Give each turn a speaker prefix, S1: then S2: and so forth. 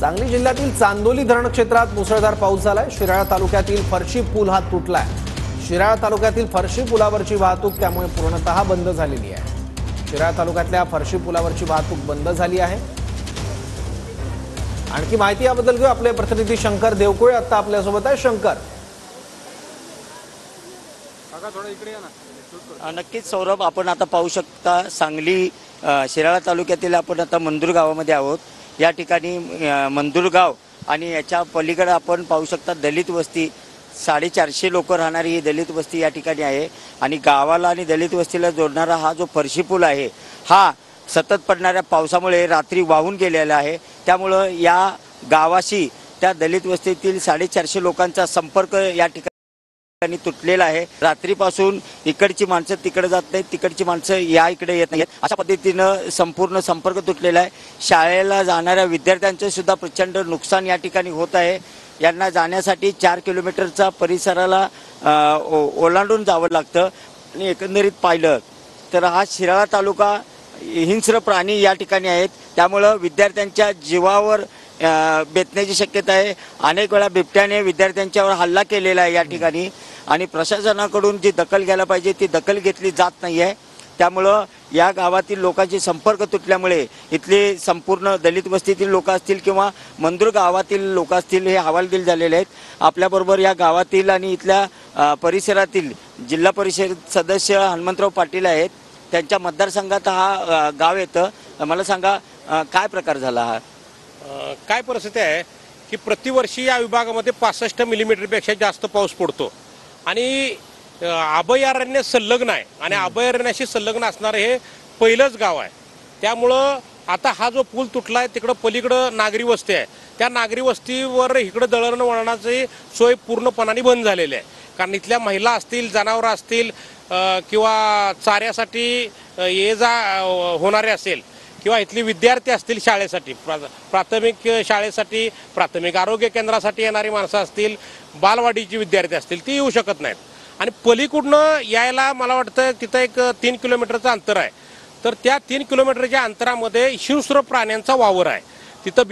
S1: सांगली जिल्ह्यातील चांदोली धरण क्षेत्रात मुसळधार पाऊस झालाय। शिराळा तालुक्यातील फरशी पूल हा तुटलाय। शिराळा तालुक्यातील फरशी पुलावरची वाहतूक त्यामुळे पूर्णतः बंद झालेली आहे। शिराळा तालुक्यातल्या फरशी पुलावरची वाहतूक बंद झाली आहे। आणखी माहिती याबद्दल घेऊ आपले प्रतिनिधी शंकर देवकोळे आता आपल्या सोबत आहे। शंकर,
S2: थोड़ा इकडे या ना।
S3: नक्कीच सौरभ, आपण आता पाहू शकता सांगली शिराळा तालुक्यातील आपण आता मंदूर गावामध्ये आहोत। या ठिकाणी मंदूर गाव आणि याच्या पलीकडे आपण पाहू शकता दलित वस्ती, 450 लोक राहणारी ही दलित वस्ती या ठिकाणी आहे। आणि गावाला आणि दलित वस्तीला जोडणारा हा जो फरशी पूल आहे हा सतत पडणाऱ्या पावसामुळे रात्री वाहून गेलेला आहे। त्यामुळे या गावाशी त्या दलित वस्तीतील 450 लोकांचा संपर्क या ठिकाणी तुटलेला आहे। रात्रीपासून इकडची माणसं तिकडे जात नाहीत, तिकडची माणसं या इकडे येत नाहीत, अशा पद्धतीनं संपूर्ण संपर्क तुटलेला आहे। शाळेला जाणाऱ्या विद्यार्थ्यांचे सुद्धा प्रचंड नुकसान या ठिकाणी होत आहे। यांना जाण्यासाठी 4 किलोमीटरचा परिसराला ओलांडून जावं लागतं। आणि एकंदरीत पाहिलं तर हा शिराळा तालुका हिंस्र प्राणी या ठिकाणी आहेत, त्यामुळे विद्यार्थ्यांच्या जीवावर बेतण्याची शक्यता आहे। अनेक वेळा बिबट्याने विद्यार्थ्यांच्यावर हल्ला केलेला आहे या ठिकाणी आणि प्रशासनाकडून जी दखल घ्यायला पाहिजे ती दखल घेतली जात नाही आहे। त्यामुळं या गावातील लोकांचे संपर्क तुटल्यामुळे इथले संपूर्ण दलित वस्तीतील लोक असतील किंवा मंदूर गावातील लोक असतील हे हवालदिल झालेले आहेत। आपल्याबरोबर या गावातील आणि इथल्या परिसरातील जिल्हा परिषद सदस्य हनुमंतराव पाटील आहेत। त्यांच्या मतदारसंघात हा गाव येतं। मला सांगा काय प्रकार झाला हा?
S2: काय परिस्थिती आहे की प्रतिवर्षी या विभागामध्ये 65 मिलीमीटरपेक्षा जास्त पाऊस पडतो आणि अभयारण्य संलग्न आहे आणि अभयारण्याशी संलग्न असणारं हे पहिलंच गाव आहे। त्यामुळं आता हा जो पूल तुटला आहे तिकडं पलीकडं नागरी वस्ती आहे, त्या नागरी वस्तीवर इकडं दळणवळणाची सोय पूर्णपणाने बंद झालेली आहे। कारण इथल्या महिला असतील, जनावरं असतील किंवा चाऱ्यासाठी ये जा होणारे असेल किंवा इथली विद्यार्थी असतील शाळेसाठी, प्राथमिक शाळेसाठी, प्राथमिक आरोग्य केंद्रासाठी येणारी माणसं असतील, बालवाडीची विद्यार्थी असतील, ती येऊ शकत नाहीत। आणि पलीकडून यायला मला वाटतं तिथं एक 3 किलोमीटरचं अंतर आहे। तर त्या 3 किलोमीटरच्या अंतरामध्ये हिंस्र प्राण्यांचा वावर आहे। तिथं